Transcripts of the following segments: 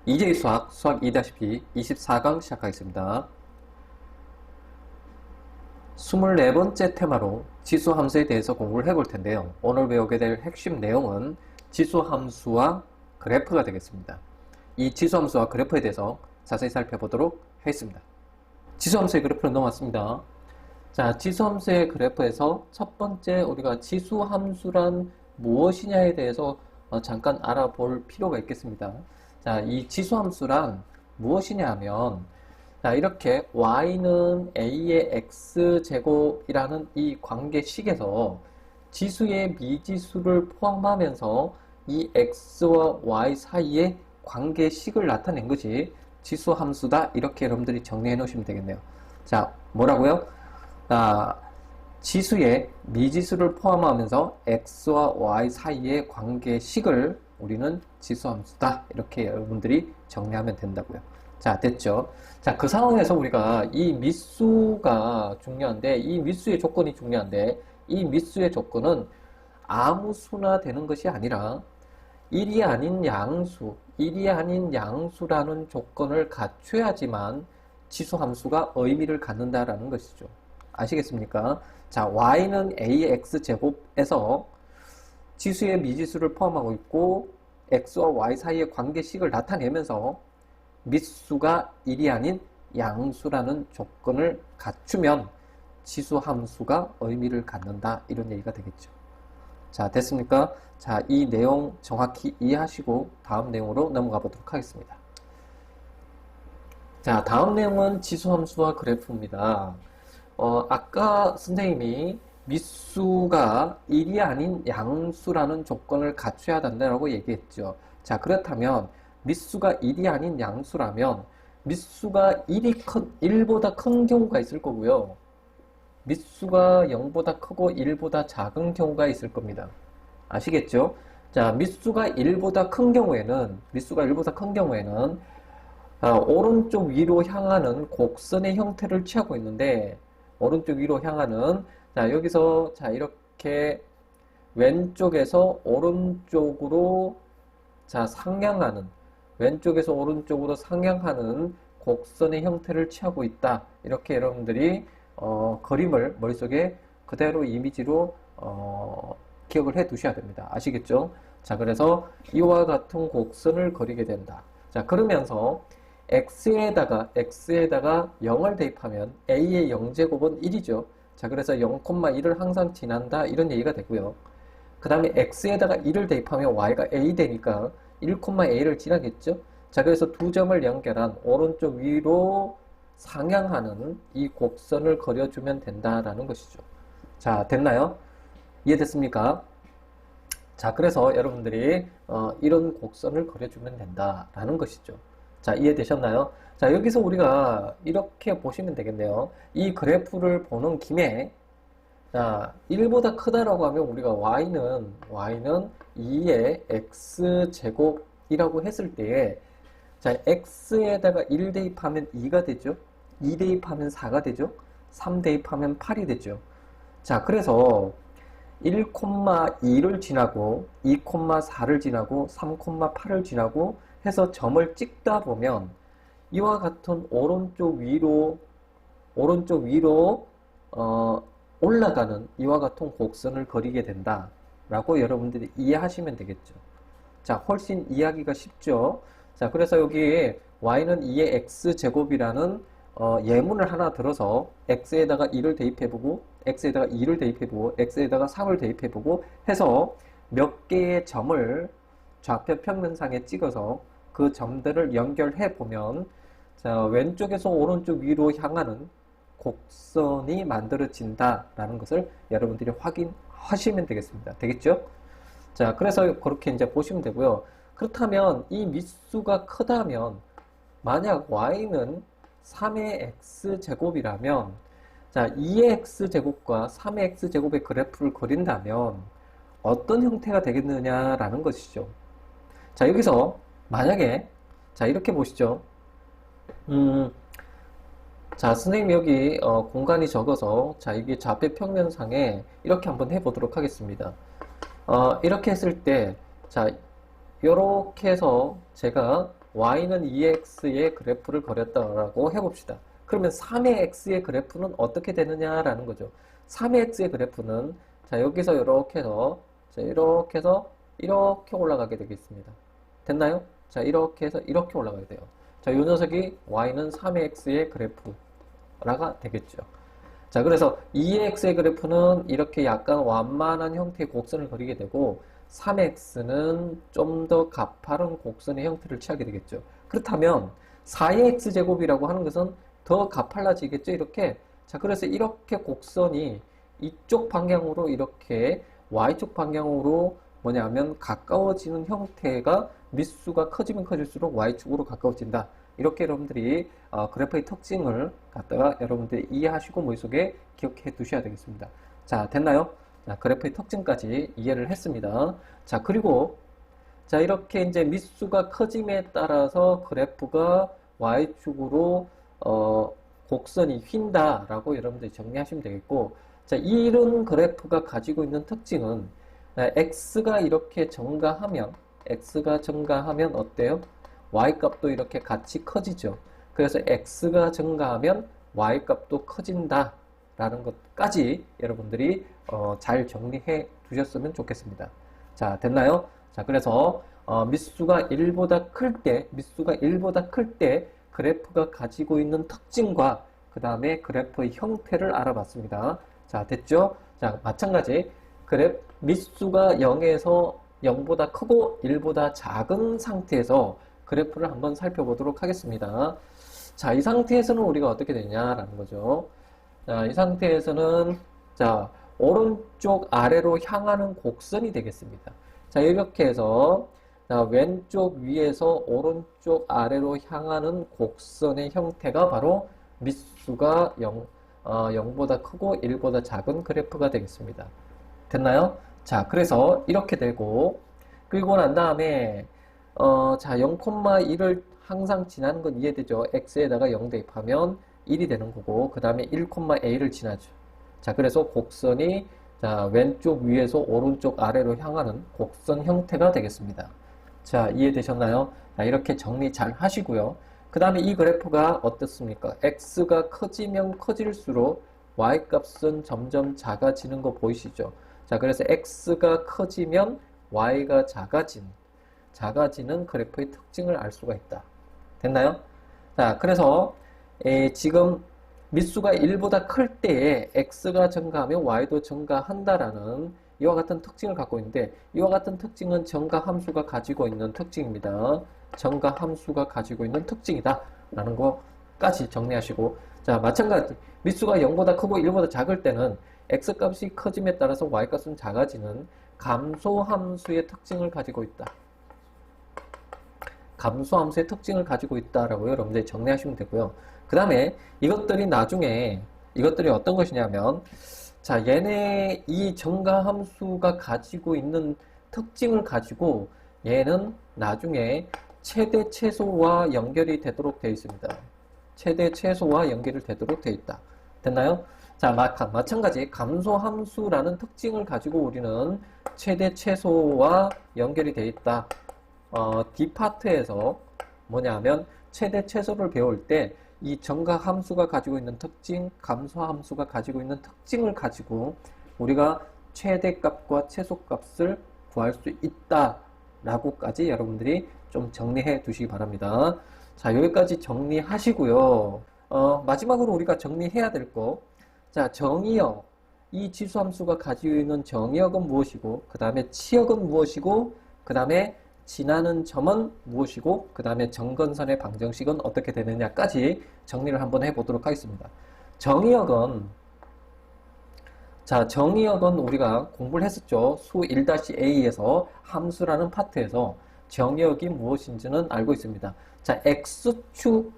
EJ 수학 2-2 24강 시작하겠습니다. 24번째 테마로 지수함수에 대해서 공부를 해볼 텐데요. 오늘 배우게 될 핵심 내용은 지수함수와 그래프가 되겠습니다. 이 지수함수와 그래프에 대해서 자세히 살펴보도록 하겠습니다. 지수함수의 그래프는 넘어왔습니다. 자, 지수함수의 그래프에서 첫 번째 우리가 지수함수란 무엇이냐에 대해서 잠깐 알아볼 필요가 있겠습니다. 자, 이 지수함수란 무엇이냐 하면, 자, 이렇게 y는 a의 x제곱이라는 이 관계식에서 지수의 미지수를 포함하면서 이 x와 y 사이의 관계식을 나타낸 것이 지수함수다. 이렇게 여러분들이 정리해 놓으시면 되겠네요. 자, 뭐라고요? 지수의 미지수를 포함하면서 x와 y 사이의 관계식을 우리는 지수함수다. 이렇게 여러분들이 정리하면 된다고요. 자, 됐죠? 자, 그 상황에서 우리가 이 미수가 중요한데, 이 미수의 조건이 중요한데, 이 미수의 조건은 아무 수나 되는 것이 아니라 1이 아닌 양수, 1이 아닌 양수라는 조건을 갖춰야지만 지수함수가 의미를 갖는다라는 것이죠. 아시겠습니까? 자, y는 a의 x제곱에서 지수의 미지수를 포함하고 있고 x와 y 사이의 관계식을 나타내면서 미수가 1이 아닌 양수라는 조건을 갖추면 지수함수가 의미를 갖는다. 이런 얘기가 되겠죠. 자, 됐습니까? 자, 이 내용 정확히 이해하시고 다음 내용으로 넘어가 보도록 하겠습니다. 자, 다음 내용은 지수함수와 그래프입니다. 아까 선생님이 미수가 1이 아닌 양수라는 조건을 갖춰야 된다고 얘기했죠. 자, 그렇다면 미수가 1이 아닌 양수라면 미수가 1보다 큰 경우가 있을 거고요. 미수가 0보다 크고 1보다 작은 경우가 있을 겁니다. 아시겠죠? 자, 미수가 1보다 큰 경우에는 오른쪽 위로 향하는 곡선의 형태를 취하고 있는데, 오른쪽 위로 향하는, 자, 여기서, 자, 이렇게 왼쪽에서 오른쪽으로, 자, 왼쪽에서 오른쪽으로 상향하는 곡선의 형태를 취하고 있다. 이렇게 여러분들이, 그림을 머릿속에 그대로 이미지로, 기억을 해 두셔야 됩니다. 아시겠죠? 자, 그래서 이와 같은 곡선을 그리게 된다. 자, 그러면서, x에다가 0을 대입하면 a의 0제곱은 1이죠. 자, 그래서 0,1을 항상 지난다. 이런 얘기가 되고요. 그 다음에 x에다가 1을 대입하면 y가 a 되니까 1,a를 지나겠죠. 자, 그래서 두 점을 연결한 오른쪽 위로 상향하는 이 곡선을 그려주면 된다라는 것이죠. 자, 됐나요? 이해됐습니까? 자, 그래서 여러분들이 이런 곡선을 그려주면 된다라는 것이죠. 자, 이해되셨나요? 자, 여기서 우리가 이렇게 보시면 되겠네요. 이 그래프를 보는 김에, 자, 1보다 크다라고 하면 우리가 y는 2의 x제곱이라고 했을 때에, 자, x에다가 1 대입하면 2가 되죠? 2 대입하면 4가 되죠? 3 대입하면 8이 되죠? 자, 그래서 1,2를 지나고 2,4를 지나고 3,8을 지나고 해서 점을 찍다 보면 이와 같은 오른쪽 위로 올라가는 이와 같은 곡선을 그리게 된다 라고 여러분들이 이해하시면 되겠죠. 자, 훨씬 이해하기가 쉽죠. 자, 그래서 여기 y는 2의 x제곱이라는 예문을 하나 들어서 x에다가 1을 대입해보고 x에다가 2를 대입해보고 x에다가 3을 대입해보고 해서 몇 개의 점을 좌표 평면상에 찍어서 그 점들을 연결해 보면, 자, 왼쪽에서 오른쪽 위로 향하는 곡선이 만들어진다라는 것을 여러분들이 확인하시면 되겠습니다. 되겠죠? 자, 그래서 그렇게 이제 보시면 되고요. 그렇다면 이 미수가 크다면, 만약 y는 3의 x제곱이라면, 자, 2의 x제곱과 3의 x제곱의 그래프를 그린다면 어떤 형태가 되겠느냐라는 것이죠. 자, 여기서 만약에, 자, 이렇게 보시죠. 자, 선생님 여기 공간이 적어서, 자, 이게 좌표 평면상에 이렇게 한번 해보도록 하겠습니다. 이렇게 했을 때, 자, 요렇게 해서 제가 y는 2x의 그래프를 그렸다라고 해봅시다. 그러면 3의 x의 그래프는 어떻게 되느냐라는 거죠. 3의 x의 그래프는 자 여기서 이렇게 해서 자 이렇게 해서 이렇게 올라가게 되겠습니다. 됐나요? 자 이렇게 해서 이렇게 올라가게 돼요. 자 이 녀석이 y는 3의 x의 그래프라가 되겠죠. 자 그래서 2의 x의 그래프는 이렇게 약간 완만한 형태의 곡선을 그리게 되고 3x는 좀 더 가파른 곡선의 형태를 취하게 되겠죠. 그렇다면 4의 x제곱이라고 하는 것은 더 가팔라지겠죠. 이렇게. 자, 그래서 이렇게 곡선이 이쪽 방향으로 이렇게 y쪽 방향으로 뭐냐면 가까워지는 형태가 밑수가 커지면 커질수록 y축으로 가까워진다. 이렇게 여러분들이 그래프의 특징을 갖다가 여러분들이 이해하시고 머릿속에 기억해 두셔야 되겠습니다. 자, 됐나요? 자, 그래프의 특징까지 이해를 했습니다. 자, 그리고 자, 이렇게 이제 밑수가 커짐에 따라서 그래프가 y축으로 곡선이 휜다라고 여러분들이 정리하시면 되겠고, 자, 이런 그래프가 가지고 있는 특징은 x가 이렇게 증가하면 어때요? y 값도 이렇게 같이 커지죠. 그래서 x가 증가하면 y 값도 커진다 라는 것까지 여러분들이 잘 정리해 두셨으면 좋겠습니다. 자, 됐나요? 자, 그래서 밑수가 1보다 클 때 그래프가 가지고 있는 특징과 그 다음에 그래프의 형태를 알아봤습니다. 자, 됐죠? 자, 마찬가지 밑수가 0에서 0보다 크고 1보다 작은 상태에서 그래프를 한번 살펴보도록 하겠습니다. 자, 이 상태에서는 우리가 어떻게 되냐라는 거죠. 자, 이 상태에서는 자, 오른쪽 아래로 향하는 곡선이 되겠습니다. 자, 이렇게 해서 자, 왼쪽 위에서 오른쪽 아래로 향하는 곡선의 형태가 바로 밑수가 0보다 크고 1보다 작은 그래프가 되겠습니다. 됐나요? 자, 그래서 이렇게 되고 그리고 난 다음에 자, 0,1을 항상 지나는 건 이해되죠? x에다가 0 대입하면 1이 되는 거고 그 다음에 1,a를 지나죠. 자, 그래서 곡선이 자, 왼쪽 위에서 오른쪽 아래로 향하는 곡선 형태가 되겠습니다. 자, 이해되셨나요? 자, 이렇게 정리 잘 하시고요. 그 다음에 이 그래프가 어떻습니까? x가 커지면 커질수록 y값은 점점 작아지는 거 보이시죠? 자, 그래서 x가 커지면 y가 작아지는 그래프의 특징을 알 수가 있다. 됐나요? 자, 그래서 지금 밑수가 1보다 클 때에 x가 증가하면 y도 증가한다라는 이와 같은 특징을 갖고 있는데 이와 같은 특징은 증가함수가 가지고 있는 특징입니다. 증가함수가 가지고 있는 특징이다 라는 거까지 정리하시고 자, 마찬가지 밑수가 0보다 크고 1보다 작을 때는 x값이 커짐에 따라서 y값은 작아지는 감소함수의 특징을 가지고 있다. 감소함수의 특징을 가지고 있다라고 여러분들이 정리하시면 되고요. 그 다음에 이것들이 어떤 것이냐면 자, 얘네 이 증가함수가 가지고 있는 특징을 가지고 얘는 나중에 최대 최소와 연결이 되도록 되어 있습니다. 최대 최소와 연결이 되도록 되어 있다. 됐나요? 자, 마찬가지 감소함수라는 특징을 가지고 우리는 최대 최소와 연결이 되어 있다. D파트에서 뭐냐면 최대 최소를 배울 때 이 증가함수가 가지고 있는 특징, 감소함수가 가지고 있는 특징을 가지고 우리가 최대값과 최소값을 구할 수 있다라고까지 여러분들이 좀 정리해 두시기 바랍니다. 자, 여기까지 정리하시고요. 마지막으로 우리가 정리해야 될 거. 자, 정의역. 이 지수함수가 가지고 있는 정의역은 무엇이고, 그 다음에 치역은 무엇이고, 그 다음에 지나는 점은 무엇이고 그 다음에 정근선의 방정식은 어떻게 되느냐까지 정리를 한번 해보도록 하겠습니다. 정의역은 우리가 공부를 했었죠. 수 1-a에서 함수라는 파트에서 정의역이 무엇인지는 알고 있습니다. 자, x축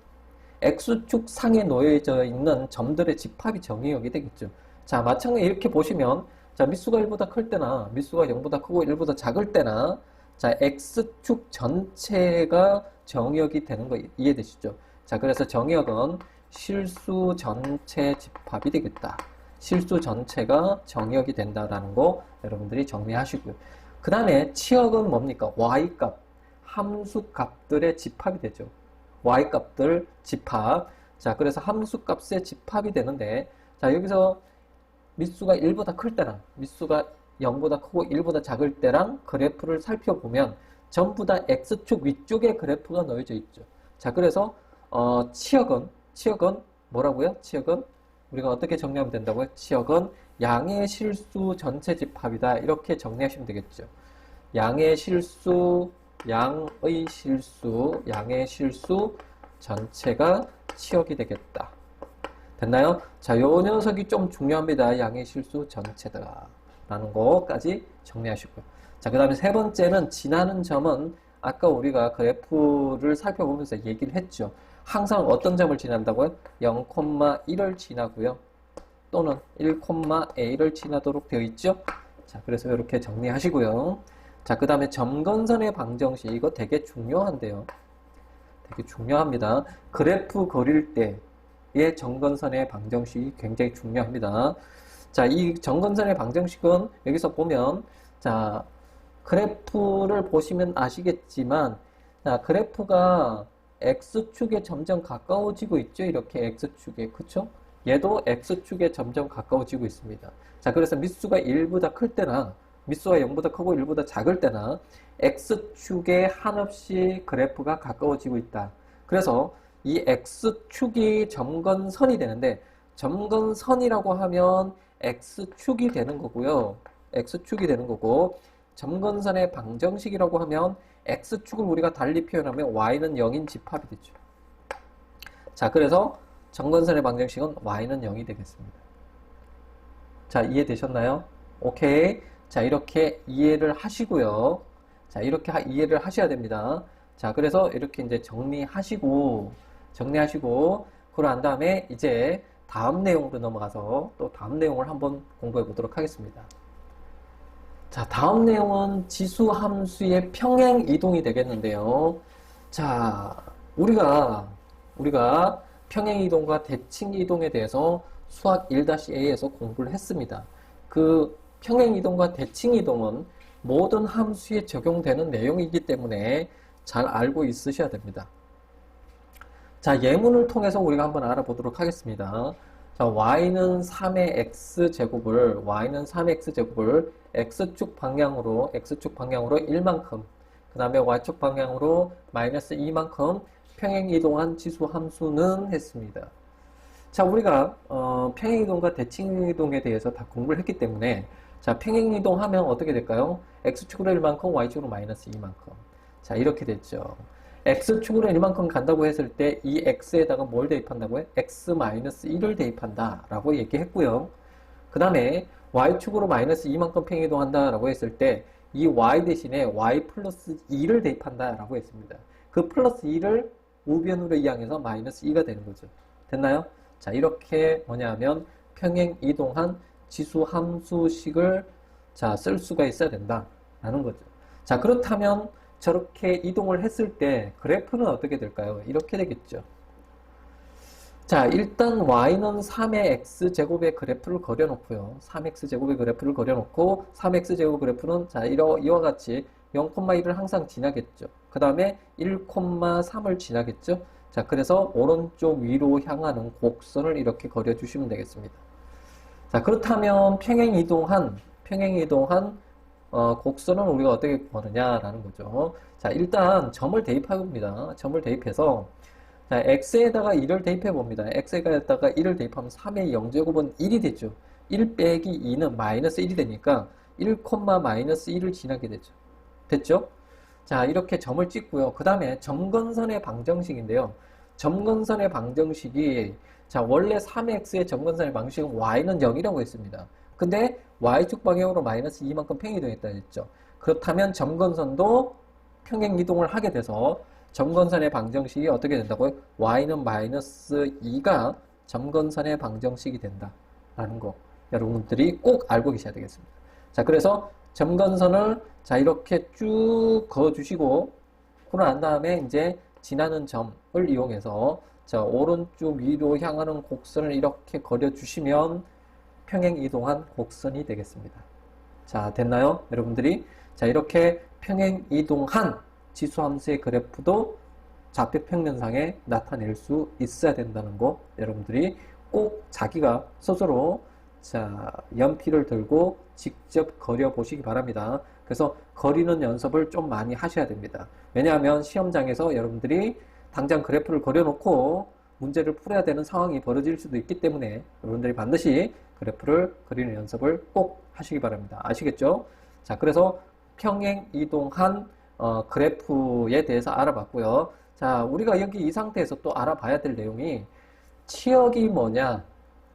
상에 놓여져 있는 점들의 집합이 정의역이 되겠죠. 자, 마찬가지로 이렇게 보시면 자, 밑수가 1보다 클 때나 밑수가 0보다 크고 1보다 작을 때나 자, x축 전체가 정의역이 되는 거 이해되시죠? 자, 그래서 정의역은 실수 전체 집합이 되겠다. 실수 전체가 정의역이 된다라는 거 여러분들이 정리하시고요. 그 다음에 치역은 뭡니까? y값. 함수 값들의 집합이 되죠. y 값들 집합. 자, 그래서 함수 값의 집합이 되는데, 자, 여기서 밑수가 1보다 클 때랑 밑수가 0보다 크고 1보다 작을 때랑 그래프를 살펴보면 전부 다 x축 위쪽에 그래프가 놓여져 있죠. 자, 그래서 치역은 뭐라고요? 치역은 우리가 어떻게 정리하면 된다고요? 치역은 양의 실수 전체 집합이다. 이렇게 정리하시면 되겠죠. 양의 실수 전체가 치역이 되겠다. 됐나요? 자, 요 녀석이 좀 중요합니다. 양의 실수 전체다. 라는 거까지 정리하시고요. 자, 그 다음에 세 번째는 지나는 점은 아까 우리가 그래프를 살펴보면서 얘기를 했죠. 항상 어떤 점을 지난다고요? 0,1을 지나고요. 또는 1,a를 지나도록 되어 있죠. 자, 그래서 이렇게 정리하시고요. 자, 그 다음에 점근선의 방정식, 이거 되게 중요한데요. 되게 중요합니다. 그래프 그릴 때의 점근선의 방정식이 굉장히 중요합니다. 자, 이 점근선의 방정식은 여기서 보면, 자, 그래프를 보시면 아시겠지만, 자, 그래프가 x축에 점점 가까워지고 있죠. 이렇게 x축에, 그쵸? 얘도 x축에 점점 가까워지고 있습니다. 자, 그래서 밑수가 1보다 클 때나 밑수가 0보다 크고 1보다 작을 때나 x축에 한없이 그래프가 가까워지고 있다. 그래서 이 x축이 점근선이 되는데, 점근선이라고 하면 x축이 되는 거고요. x축이 되는 거고, 점근선의 방정식이라고 하면 x축을 우리가 달리 표현하면 y는 0인 집합이 되죠. 자, 그래서 점근선의 방정식은 y는 0이 되겠습니다. 자, 이해되셨나요? 오케이. 자, 이렇게 이해를 하시고요. 자, 이렇게 이해를 하셔야 됩니다. 자, 그래서 이렇게 이제 정리하시고, 그러한 다음에 이제 다음 내용으로 넘어가서 또 다음 내용을 한번 공부해 보도록 하겠습니다. 자, 다음 내용은 지수 함수의 평행 이동이 되겠는데요. 자, 우리가 평행 이동과 대칭 이동에 대해서 수학 1-A에서 공부를 했습니다. 그 평행 이동과 대칭 이동은 모든 함수에 적용되는 내용이기 때문에 잘 알고 있으셔야 됩니다. 자, 예문을 통해서 우리가 한번 알아보도록 하겠습니다. 자, y는 3의 x제곱을 x축 방향으로 1만큼, 그 다음에 y축 방향으로 마이너스 2만큼 평행 이동한 지수 함수는 했습니다. 자, 우리가 평행 이동과 대칭 이동에 대해서 다 공부를 했기 때문에, 자, 평행 이동하면 어떻게 될까요? x축으로 1만큼, y축으로 마이너스 2만큼. 자, 이렇게 됐죠. x축으로 1만큼 간다고 했을 때 이 x에다가 뭘 대입한다고요? x-1을 대입한다 라고 얘기했고요. 그 다음에 y축으로 마이너스 2만큼 평행이동한다 라고 했을 때 이 y 대신에 y 플러스 2를 대입한다 라고 했습니다. 그 플러스 2를 우변으로 이항해서 마이너스 2가 되는 거죠. 됐나요? 자, 이렇게 뭐냐면 평행이동한 지수 함수식을 자, 쓸 수가 있어야 된다 라는 거죠. 자, 그렇다면 저렇게 이동을 했을 때 그래프는 어떻게 될까요? 이렇게 되겠죠. 자, 일단 y는 3의 x제곱의 그래프를 그려놓고요. 3x제곱의 그래프를 그려놓고 3x제곱 그래프는 자, 이와 같이 0,1을 항상 지나겠죠. 그 다음에 1,3을 지나겠죠. 자, 그래서 오른쪽 위로 향하는 곡선을 이렇게 그려주시면 되겠습니다. 자, 그렇다면 평행이동한 곡선은 우리가 어떻게 구하느냐라는 거죠. 자, 일단 점을 대입해 봅니다. 점을 대입해서 자, x에다가 1을 대입해 봅니다. x에다가 1을 대입하면 3의 0제곱은 1이 되죠. 1 빼기 2는 마이너스 1이 되니까 1, 마이너스 1을 지나게 되죠. 됐죠? 자, 이렇게 점을 찍고요. 그 다음에 점근선의 방정식인데요. 점근선의 방정식이 자, 원래 3x의 점근선의 방식은 y는 0이라고 했습니다. 근데 y축 방향으로 마이너스 2만큼 평행이동했다 했죠. 그렇다면 점근선도 평행이동을 하게 돼서 점근선의 방정식이 어떻게 된다고요? y는 마이너스 2가 점근선의 방정식이 된다라는 거 여러분들이 꼭 알고 계셔야 되겠습니다. 자, 그래서 점근선을 자, 이렇게 쭉 그어주시고 그러고 난 다음에 이제 지나는 점을 이용해서 자, 오른쪽 위로 향하는 곡선을 이렇게 그려주시면 평행 이동한 곡선이 되겠습니다. 자, 됐나요? 여러분들이? 자, 이렇게 평행 이동한 지수함수의 그래프도 좌표 평면상에 나타낼 수 있어야 된다는 거 여러분들이 꼭 자기가 스스로 자, 연필을 들고 직접 그려 보시기 바랍니다. 그래서 그리는 연습을 좀 많이 하셔야 됩니다. 왜냐하면 시험장에서 여러분들이 당장 그래프를 그려놓고 문제를 풀어야 되는 상황이 벌어질 수도 있기 때문에 여러분들이 반드시 그래프를 그리는 연습을 꼭 하시기 바랍니다. 아시겠죠? 자, 그래서 평행 이동한 그래프에 대해서 알아봤고요. 자, 우리가 여기 이 상태에서 또 알아봐야 될 내용이 치역이 뭐냐,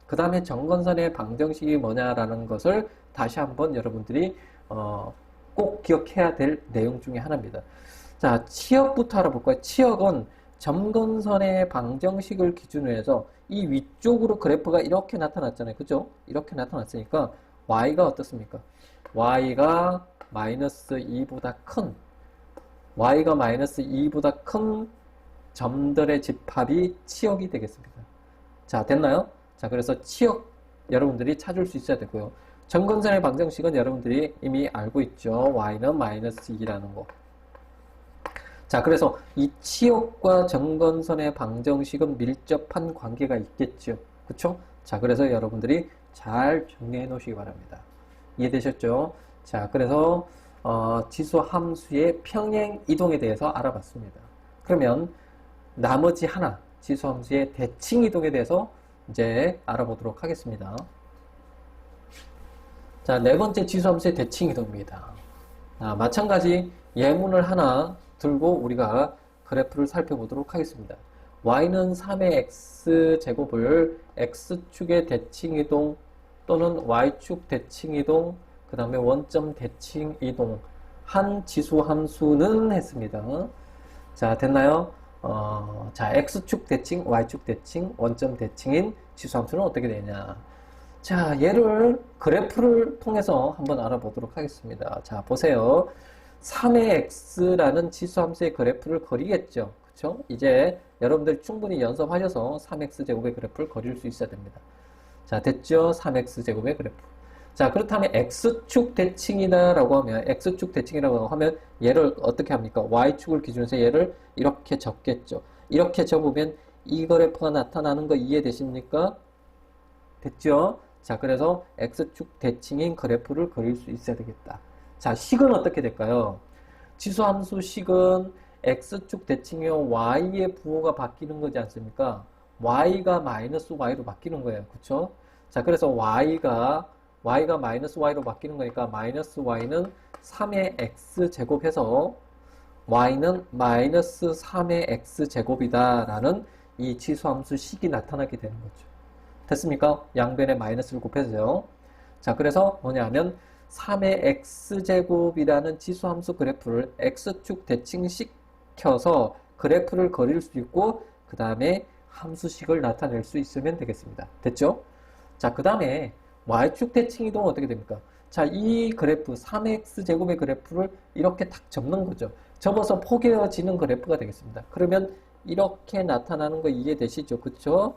그 다음에 정건선의 방정식이 뭐냐라는 것을 다시 한번 여러분들이 꼭 기억해야 될 내용 중에 하나입니다. 자, 치역부터 알아볼까요? 치역은 점근선의 방정식을 기준으로 해서 이 위쪽으로 그래프가 이렇게 나타났잖아요. 그죠? 이렇게 나타났으니까 y가 어떻습니까? y가 마이너스 2보다 큰 y가 마이너스 2보다 큰 점들의 집합이 치역이 되겠습니다. 자, 됐나요? 자, 그래서 치역 여러분들이 찾을 수 있어야 되고요. 점근선의 방정식은 여러분들이 이미 알고 있죠. y는 마이너스 2라는 거. 자, 그래서 이 치역과 점근선의 방정식은 밀접한 관계가 있겠죠. 그쵸? 자, 그래서 여러분들이 잘 정리해 놓으시기 바랍니다. 이해되셨죠? 자, 그래서 지수 함수의 평행 이동에 대해서 알아봤습니다. 그러면 나머지 하나, 지수 함수의 대칭 이동에 대해서 이제 알아보도록 하겠습니다. 자, 네 번째 지수 함수의 대칭 이동입니다. 마찬가지 예문을 하나 들고 우리가 그래프를 살펴보도록 하겠습니다. y는 3의 x제곱을 x축의 대칭이동 또는 y축 대칭이동 그 다음에 원점 대칭이동 한 지수함수는 했습니다. 자, 됐나요? 자, x축 대칭, y축 대칭, 원점 대칭인 지수함수는 어떻게 되냐? 자, 얘를 그래프를 통해서 한번 알아보도록 하겠습니다. 자, 보세요. 3의 x라는 지수함수의 그래프를 그리겠죠. 그쵸? 이제 여러분들 충분히 연습하셔서 3x제곱의 그래프를 그릴 수 있어야 됩니다. 자, 됐죠? 3x제곱의 그래프. 자, 그렇다면 x축 대칭이다 라고 하면 x축 대칭이라고 하면 얘를 어떻게 합니까? y축을 기준으로 해서 얘를 이렇게 적겠죠. 이렇게 적으면 이 그래프가 나타나는 거 이해되십니까? 됐죠? 자, 그래서 x축 대칭인 그래프를 그릴 수 있어야 되겠다. 자, 식은 어떻게 될까요? 지수함수 식은 x축 대칭이요 y의 부호가 바뀌는 거지 않습니까? y가 마이너스 y로 바뀌는 거예요. 그쵸? 자, 그래서 y가 마이너스 y로 바뀌는 거니까 마이너스 y는 3의 x제곱해서 y는 마이너스 3의 x제곱이다 라는 이 지수함수 식이 나타나게 되는 거죠. 됐습니까? 양변에 마이너스를 곱해서요. 자, 그래서 뭐냐면 3의 x제곱이라는 지수함수 그래프를 x축 대칭시켜서 그래프를 그릴 수 있고 그 다음에 함수식을 나타낼 수 있으면 되겠습니다. 됐죠? 자, 그 다음에 y축 대칭 이동은 어떻게 됩니까? 자, 이 그래프 3x제곱의 그래프를 이렇게 탁 접는 거죠. 접어서 포개어지는 그래프가 되겠습니다. 그러면 이렇게 나타나는 거 이해되시죠? 그쵸?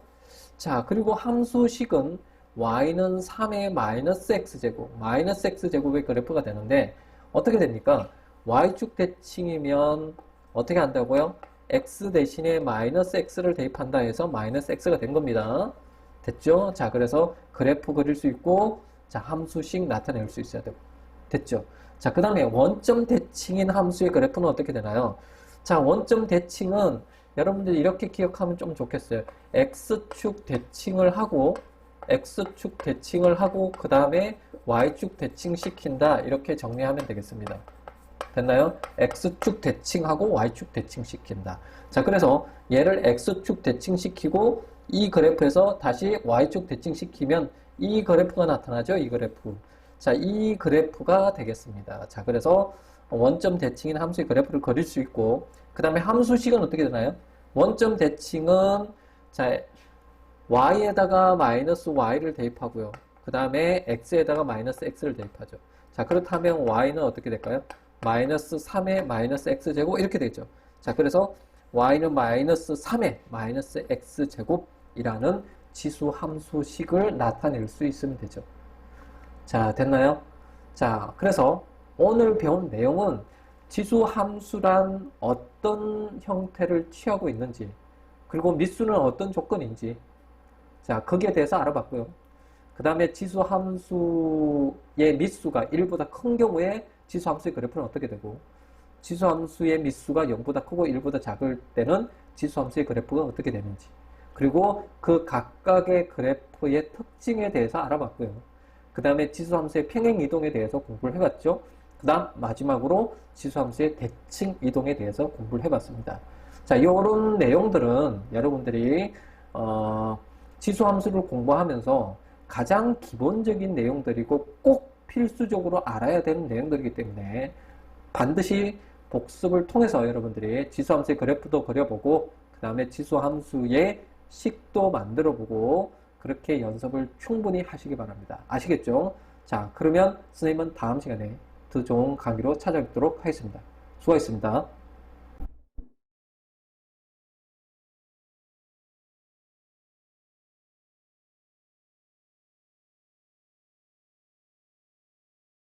자, 그리고 함수식은 y는 3의 마이너스 x제곱, 마이너스 x제곱의 그래프가 되는데 어떻게 됩니까? y축 대칭이면 어떻게 한다고요? x 대신에 마이너스 x를 대입한다 해서 마이너스 x가 된 겁니다. 됐죠? 자, 그래서 그래프 그릴 수 있고 자, 함수식 나타낼 수 있어야 되고 됐죠? 자, 그 다음에 원점 대칭인 함수의 그래프는 어떻게 되나요? 자, 원점 대칭은 여러분들이 이렇게 기억하면 좀 좋겠어요. x축 대칭을 하고 그 다음에 y축 대칭시킨다 이렇게 정리하면 되겠습니다. 됐나요? x축 대칭하고 y축 대칭시킨다. 자, 그래서 얘를 x축 대칭시키고 이 그래프에서 다시 y축 대칭시키면 이 그래프가 나타나죠. 이 그래프. 자, 이 그래프가 되겠습니다. 자, 그래서 원점 대칭인 함수의 그래프를 그릴 수 있고 그 다음에 함수식은 어떻게 되나요? 원점 대칭은 자, y에다가 마이너스 y를 대입하고요. 그 다음에 x에다가 마이너스 x를 대입하죠. 자, 그렇다면 y는 어떻게 될까요? 마이너스 3의 마이너스 x제곱 이렇게 되죠. 자, 그래서 y는 마이너스 3의 마이너스 x제곱이라는 지수 함수식을 나타낼 수 있으면 되죠. 자, 됐나요? 자, 그래서 오늘 배운 내용은 지수 함수란 어떤 형태를 취하고 있는지, 그리고 미수는 어떤 조건인지, 자, 거기에 대해서 알아봤고요. 그 다음에 지수 함수의 미수가 1보다 큰 경우에 지수 함수의 그래프는 어떻게 되고, 지수 함수의 미수가 0보다 크고 1보다 작을 때는 지수 함수의 그래프가 어떻게 되는지, 그리고 그 각각의 그래프의 특징에 대해서 알아봤고요. 그 다음에 지수 함수의 평행 이동에 대해서 공부를 해봤죠. 그 다음 마지막으로 지수 함수의 대칭 이동에 대해서 공부를 해봤습니다. 자, 이런 내용들은 여러분들이 지수 함수를 공부하면서 가장 기본적인 내용들이고 꼭 필수적으로 알아야 되는 내용들이기 때문에 반드시 복습을 통해서 여러분들이 지수 함수의 그래프도 그려보고 그 다음에 지수 함수의 식도 만들어보고 그렇게 연습을 충분히 하시기 바랍니다. 아시겠죠? 자, 그러면 선생님은 다음 시간에 더 좋은 강의로 찾아뵙도록 하겠습니다. 수고하셨습니다.